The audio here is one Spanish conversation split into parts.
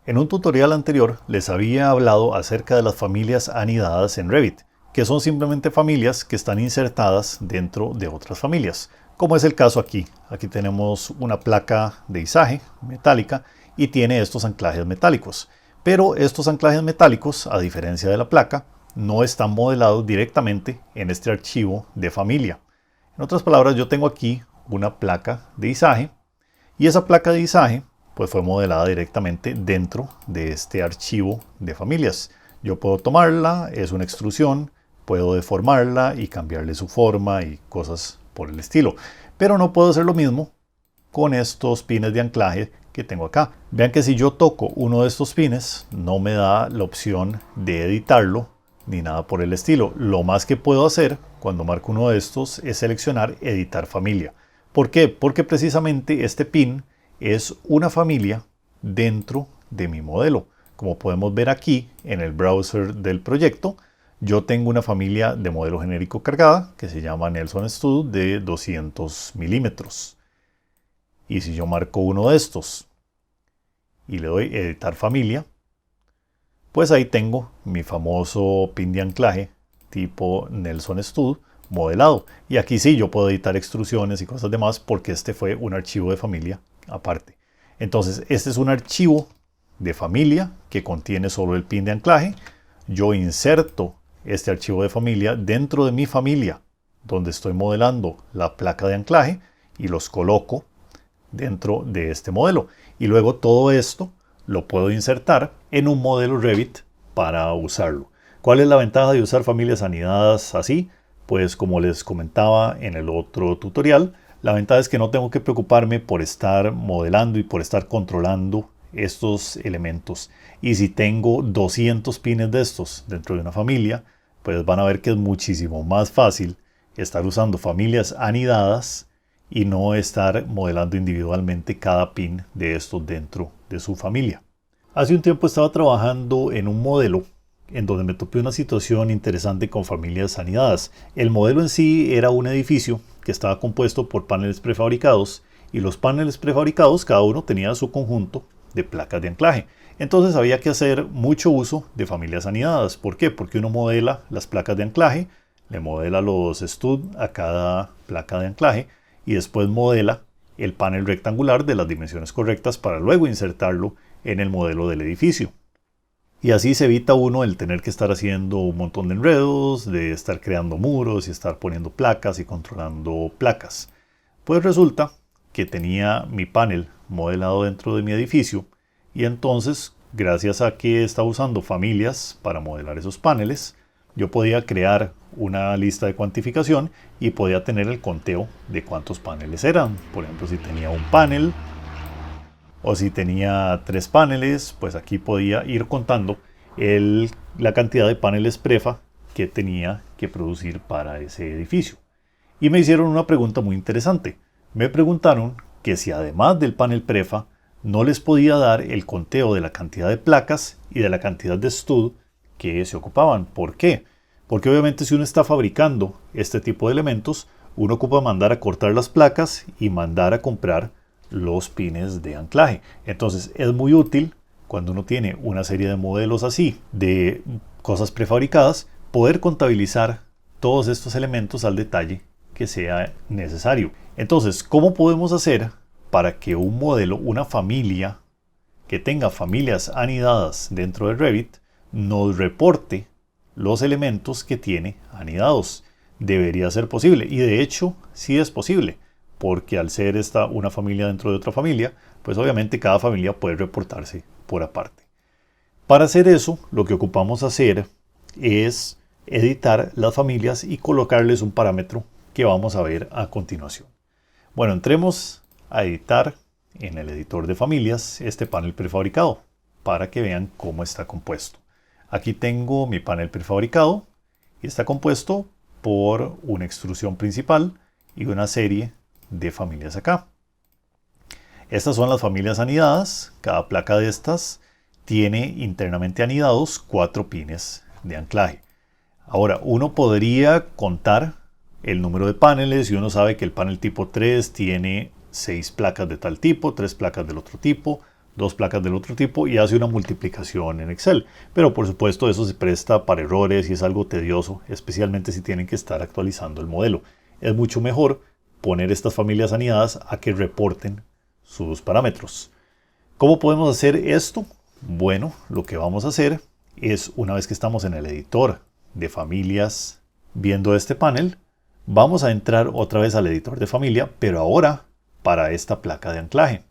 En un tutorial anterior les había hablado acerca de las familias anidadas en Revit, que son simplemente familias que están insertadas dentro de otras familias, como es el caso aquí. Aquí tenemos una placa de izaje metálica y tiene estos anclajes metálicos. Pero estos anclajes metálicos, a diferencia de la placa, no están modelados directamente en este archivo de familia. En otras palabras, yo tengo aquí una placa de izaje y esa placa de izaje pues fue modelada directamente dentro de este archivo de familias. Yo puedo tomarla, es una extrusión, puedo deformarla y cambiarle su forma y cosas por el estilo. Pero no puedo hacer lo mismo con estos pines de anclaje que tengo acá. Vean que si yo toco uno de estos pines, no me da la opción de editarlo ni nada por el estilo. Lo más que puedo hacer cuando marco uno de estos es seleccionar editar familia. ¿Por qué? Porque precisamente este pin es una familia dentro de mi modelo. Como podemos ver aquí en el browser del proyecto, yo tengo una familia de modelo genérico cargada que se llama Nelson Stud de 200 milímetros. Y si yo marco uno de estos y le doy editar familia, pues ahí tengo mi famoso pin de anclaje tipo Nelson Stud modelado. Y aquí sí yo puedo editar extrusiones y cosas demás porque este fue un archivo de familia aparte. Entonces este es un archivo de familia que contiene solo el pin de anclaje. Yo inserto este archivo de familia dentro de mi familia donde estoy modelando la placa de anclaje y los coloco dentro de este modelo. Y luego todo esto lo puedo insertar en un modelo Revit para usarlo. ¿Cuál es la ventaja de usar familias anidadas así? Pues como les comentaba en el otro tutorial, la ventaja es que no tengo que preocuparme por estar modelando y por estar controlando estos elementos. Y si tengo 200 pines de estos dentro de una familia, pues van a ver que es muchísimo más fácil estar usando familias anidadas y no estar modelando individualmente cada pin de estos dentro de su familia. Hace un tiempo estaba trabajando en un modelo en donde me topé una situación interesante con familias anidadas. El modelo en sí era un edificio que estaba compuesto por paneles prefabricados y los paneles prefabricados cada uno tenía su conjunto de placas de anclaje. Entonces había que hacer mucho uso de familias anidadas. ¿Por qué? Porque uno modela las placas de anclaje, le modela los stud a cada placa de anclaje y después modela el panel rectangular de las dimensiones correctas para luego insertarlo en el modelo del edificio. Y así se evita uno el tener que estar haciendo un montón de enredos, de estar creando muros y estar poniendo placas y controlando placas. Pues resulta que tenía mi panel modelado dentro de mi edificio y entonces, gracias a que estaba usando familias para modelar esos paneles, yo podía crear una lista de cuantificación y podía tener el conteo de cuántos paneles eran. Por ejemplo, si tenía un panel o si tenía 3 paneles, pues aquí podía ir contando la cantidad de paneles prefa que tenía que producir para ese edificio. Y me hicieron una pregunta muy interesante. Me preguntaron que si además del panel prefa no les podía dar el conteo de la cantidad de placas y de la cantidad de stud que se ocupaban. ¿Por qué? Porque obviamente si uno está fabricando este tipo de elementos, uno ocupa mandar a cortar las placas y mandar a comprar los pines de anclaje. Entonces es muy útil cuando uno tiene una serie de modelos así de cosas prefabricadas, poder contabilizar todos estos elementos al detalle que sea necesario. Entonces, ¿cómo podemos hacer para que un modelo, una familia que tenga familias anidadas dentro de Revit, nos reporte los elementos que tiene anidados? Debería ser posible y de hecho sí es posible, porque al ser esta una familia dentro de otra familia, pues obviamente cada familia puede reportarse por aparte. Para hacer eso, lo que ocupamos hacer es editar las familias y colocarles un parámetro que vamos a ver a continuación. Bueno, entremos a editar en el editor de familias este panel prefabricado para que vean cómo está compuesto. Aquí tengo mi panel prefabricado y está compuesto por una extrusión principal y una serie de familias acá. Estas son las familias anidadas. Cada placa de estas tiene internamente anidados 4 pines de anclaje. Ahora, uno podría contar el número de paneles y uno sabe que el panel tipo 3 tiene 6 placas de tal tipo, 3 placas del otro tipo, dos placas del otro tipo y hace una multiplicación en Excel. Pero por supuesto eso se presta para errores y es algo tedioso, especialmente si tienen que estar actualizando el modelo. Es mucho mejor poner estas familias anidadas a que reporten sus parámetros. ¿Cómo podemos hacer esto? Bueno, lo que vamos a hacer es, una vez que estamos en el editor de familias viendo este panel, vamos a entrar otra vez al editor de familia, pero ahora para esta placa de anclaje.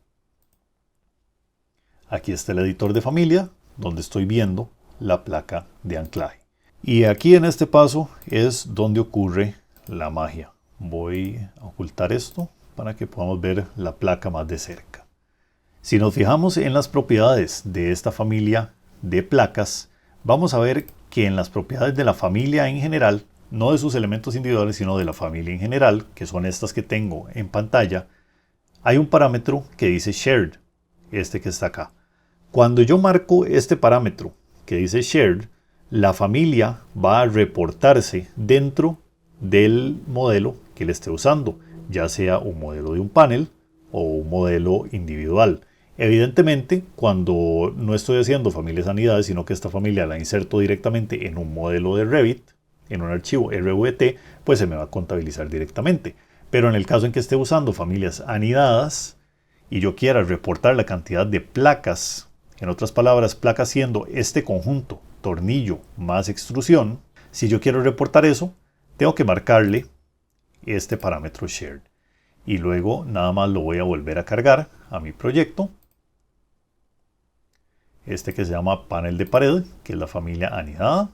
Aquí está el editor de familia, donde estoy viendo la placa de anclaje. Y aquí en este paso es donde ocurre la magia. Voy a ocultar esto para que podamos ver la placa más de cerca. Si nos fijamos en las propiedades de esta familia de placas, vamos a ver que en las propiedades de la familia en general, no de sus elementos individuales, sino de la familia en general, que son estas que tengo en pantalla, hay un parámetro que dice Shared, este que está acá. Cuando yo marco este parámetro que dice Shared, la familia va a reportarse dentro del modelo que le esté usando, ya sea un modelo de un panel o un modelo individual. Evidentemente, cuando no estoy haciendo familias anidades, sino que esta familia la inserto directamente en un modelo de Revit, en un archivo RVT, pues se me va a contabilizar directamente. Pero en el caso en que esté usando familias anidadas y yo quiera reportar la cantidad de placas, en otras palabras, placas siendo este conjunto, tornillo más extrusión, si yo quiero reportar eso, tengo que marcarle este parámetro Shared. Y luego nada más lo voy a volver a cargar a mi proyecto. Este que se llama panel de pared, que es la familia anidada.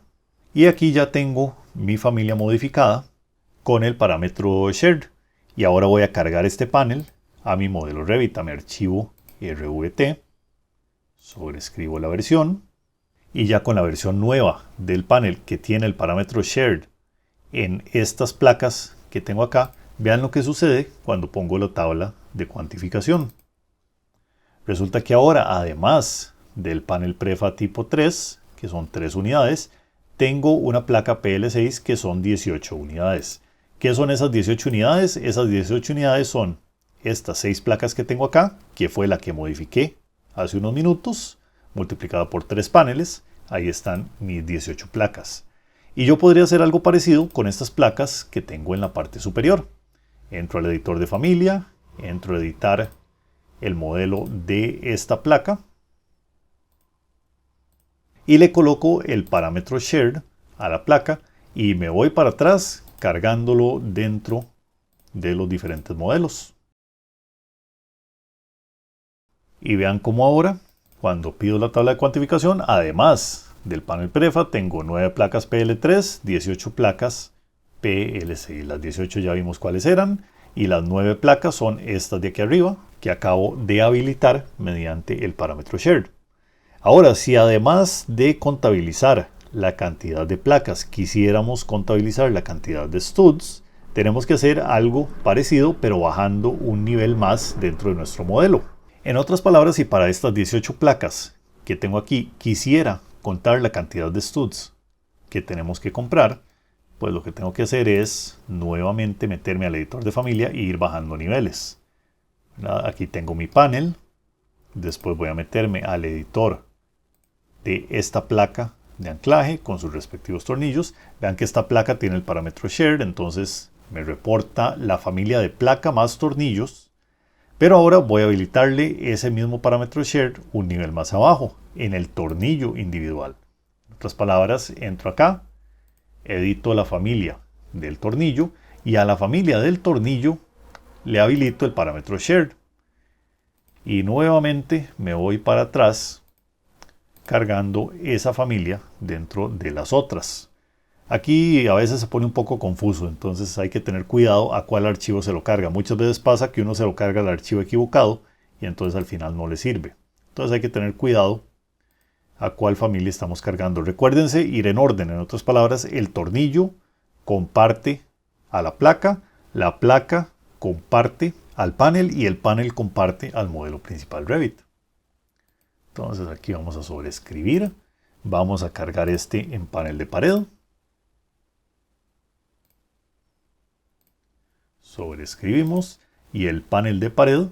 Y aquí ya tengo mi familia modificada con el parámetro Shared. Y ahora voy a cargar este panel a mi modelo Revit, a mi archivo RVT. Sobrescribo la versión. Y ya con la versión nueva del panel que tiene el parámetro Shared en estas placas que tengo acá, vean lo que sucede cuando pongo la tabla de cuantificación. Resulta que ahora, además del panel prefa tipo 3, que son 3 unidades, tengo una placa PL6 que son 18 unidades. ¿Qué son esas 18 unidades? Esas 18 unidades son estas 6 placas que tengo acá, que fue la que modifiqué hace unos minutos, multiplicada por 3 paneles. Ahí están mis 18 placas. Y yo podría hacer algo parecido con estas placas que tengo en la parte superior. Entro al editor de familia, entro a editar el modelo de esta placa y le coloco el parámetro Shared a la placa y me voy para atrás cargándolo dentro de los diferentes modelos. Y vean cómo ahora, cuando pido la tabla de cuantificación, además del panel prefa, tengo 9 placas PL3, 18 placas PL6. Las 18 ya vimos cuáles eran. Y las 9 placas son estas de aquí arriba, que acabo de habilitar mediante el parámetro Shared. Ahora, si además de contabilizar la cantidad de placas, quisiéramos contabilizar la cantidad de studs, tenemos que hacer algo parecido, pero bajando un nivel más dentro de nuestro modelo. En otras palabras, si para estas 18 placas que tengo aquí quisiera contar la cantidad de studs que tenemos que comprar, pues lo que tengo que hacer es nuevamente meterme al editor de familia e ir bajando niveles. Aquí tengo mi panel, después voy a meterme al editor de esta placa de anclaje con sus respectivos tornillos. Vean que esta placa tiene el parámetro Shared, entonces me reporta la familia de placa más tornillos, pero ahora voy a habilitarle ese mismo parámetro Shared un nivel más abajo, en el tornillo individual. En otras palabras, entro acá, edito la familia del tornillo y a la familia del tornillo le habilito el parámetro Shared. Y nuevamente me voy para atrás cargando esa familia dentro de las otras. Aquí a veces se pone un poco confuso, entonces hay que tener cuidado a cuál archivo se lo carga. Muchas veces pasa que uno se lo carga al archivo equivocado y entonces al final no le sirve. Entonces hay que tener cuidado a cuál familia estamos cargando. Recuérdense ir en orden. En otras palabras, el tornillo comparte a la placa comparte al panel y el panel comparte al modelo principal Revit. Entonces aquí vamos a sobreescribir. Vamos a cargar este en panel de pared. Sobreescribimos y el panel de pared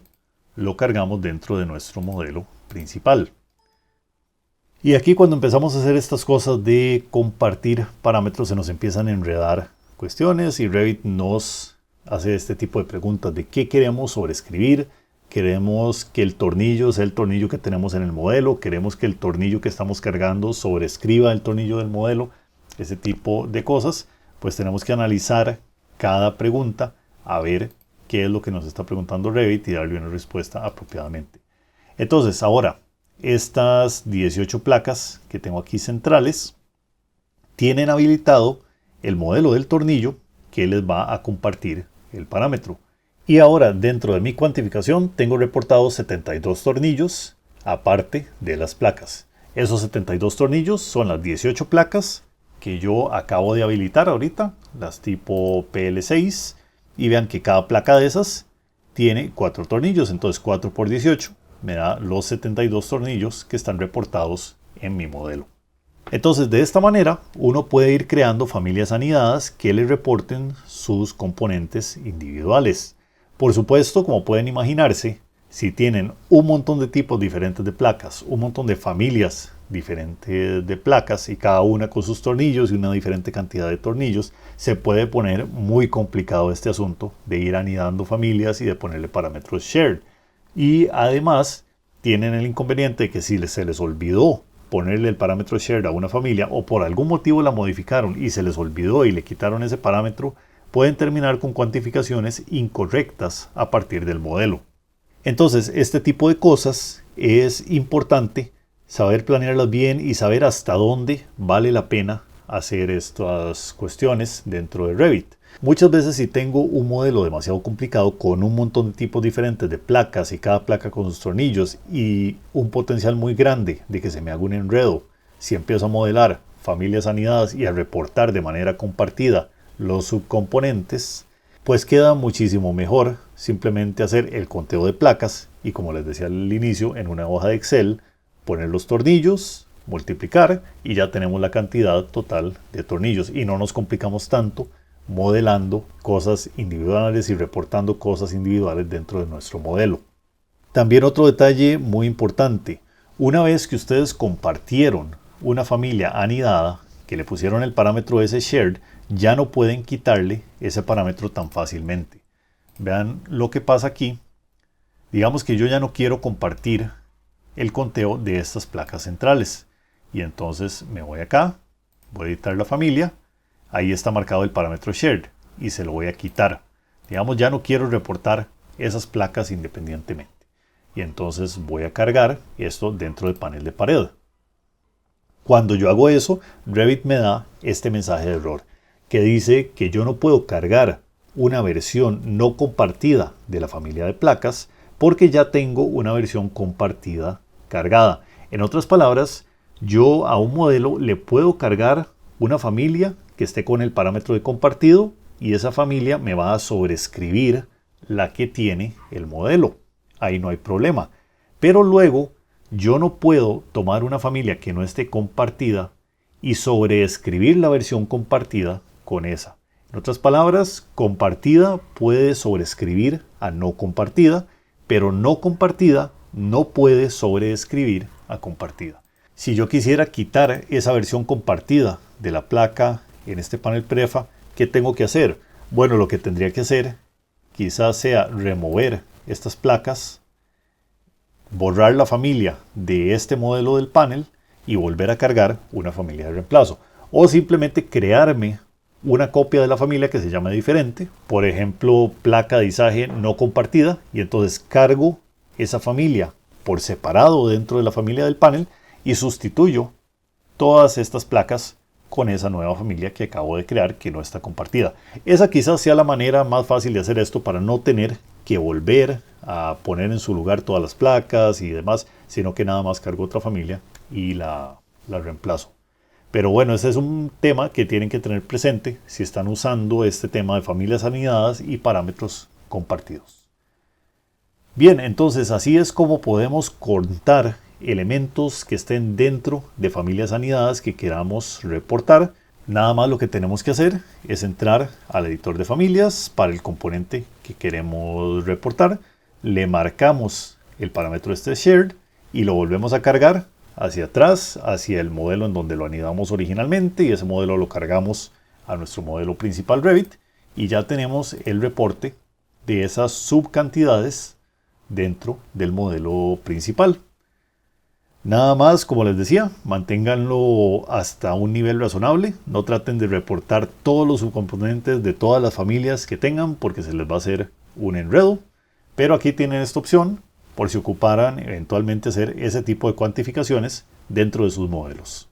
lo cargamos dentro de nuestro modelo principal. Y aquí cuando empezamos a hacer estas cosas de compartir parámetros se nos empiezan a enredar cuestiones y Revit nos hace este tipo de preguntas de qué queremos sobreescribir. Queremos que el tornillo sea el tornillo que tenemos en el modelo, queremos que el tornillo que estamos cargando sobrescriba el tornillo del modelo, ese tipo de cosas. Pues tenemos que analizar cada pregunta a ver qué es lo que nos está preguntando Revit y darle una respuesta apropiadamente. Entonces ahora, estas 18 placas que tengo aquí centrales tienen habilitado el modelo del tornillo que les va a compartir el parámetro. Y ahora dentro de mi cuantificación tengo reportados 72 tornillos aparte de las placas. Esos 72 tornillos son las 18 placas que yo acabo de habilitar ahorita, las tipo PL6. Y vean que cada placa de esas tiene 4 tornillos, entonces 4 por 18 me da los 72 tornillos que están reportados en mi modelo. Entonces de esta manera uno puede ir creando familias anidadas que le reporten sus componentes individuales. Por supuesto, como pueden imaginarse, si tienen un montón de tipos diferentes de placas, un montón de familias diferentes de placas y cada una con sus tornillos y una diferente cantidad de tornillos, se puede poner muy complicado este asunto de ir anidando familias y de ponerle parámetros shared. Y además tienen el inconveniente de que si se les olvidó ponerle el parámetro shared a una familia o por algún motivo la modificaron y se les olvidó y le quitaron ese parámetro, pueden terminar con cuantificaciones incorrectas a partir del modelo. Entonces, este tipo de cosas es importante saber planearlas bien y saber hasta dónde vale la pena hacer estas cuestiones dentro de Revit. Muchas veces si tengo un modelo demasiado complicado con un montón de tipos diferentes de placas y cada placa con sus tornillos y un potencial muy grande de que se me haga un enredo, si empiezo a modelar familias anidadas y a reportar de manera compartida los subcomponentes, pues queda muchísimo mejor simplemente hacer el conteo de placas y, como les decía al inicio, en una hoja de Excel poner los tornillos, multiplicar y ya tenemos la cantidad total de tornillos y no nos complicamos tanto modelando cosas individuales y reportando cosas individuales dentro de nuestro modelo. También otro detalle muy importante, una vez que ustedes compartieron una familia anidada, que le pusieron el parámetro ese shared, ya no pueden quitarle ese parámetro tan fácilmente. Vean lo que pasa aquí. Digamos que yo ya no quiero compartir el conteo de estas placas centrales. Y entonces me voy acá, voy a editar la familia. Ahí está marcado el parámetro shared y se lo voy a quitar. Digamos, ya no quiero reportar esas placas independientemente. Y entonces voy a cargar esto dentro del panel de pared. Cuando yo hago eso, Revit me da este mensaje de error que dice que yo no puedo cargar una versión no compartida de la familia de placas porque ya tengo una versión compartida cargada. En otras palabras, yo a un modelo le puedo cargar una familia que esté con el parámetro de compartido y esa familia me va a sobreescribir la que tiene el modelo. Ahí no hay problema. Pero luego yo no puedo tomar una familia que no esté compartida y sobreescribir la versión compartida con esa. En otras palabras, compartida puede sobreescribir a no compartida, pero no compartida no puede sobreescribir a compartida. Si yo quisiera quitar esa versión compartida de la placa en este panel prefa, ¿qué tengo que hacer? Bueno, lo que tendría que hacer quizás sea remover estas placas, borrar la familia de este modelo del panel y volver a cargar una familia de reemplazo. O simplemente crearme una copia de la familia que se llame diferente, por ejemplo, placa de izaje no compartida, y entonces cargo esa familia por separado dentro de la familia del panel y sustituyo todas estas placas con esa nueva familia que acabo de crear que no está compartida. Esa quizás sea la manera más fácil de hacer esto para no tener que volver a poner en su lugar todas las placas y demás, sino que nada más cargo otra familia y la reemplazo. Pero bueno, ese es un tema que tienen que tener presente si están usando este tema de familias anidadas y parámetros compartidos. Bien, entonces así es como podemos contar elementos que estén dentro de familias anidadas que queramos reportar. Nada más lo que tenemos que hacer es entrar al editor de familias para el componente que queremos reportar. le marcamos el parámetro este shared y lo volvemos a cargar hacia atrás, hacia el modelo en donde lo anidamos originalmente, y ese modelo lo cargamos a nuestro modelo principal Revit y ya tenemos el reporte de esas subcantidades dentro del modelo principal. Nada más, como les decía, manténganlo hasta un nivel razonable. No traten de reportar todos los subcomponentes de todas las familias que tengan porque se les va a hacer un enredo. Pero aquí tienen esta opción por si ocuparan eventualmente hacer ese tipo de cuantificaciones dentro de sus modelos.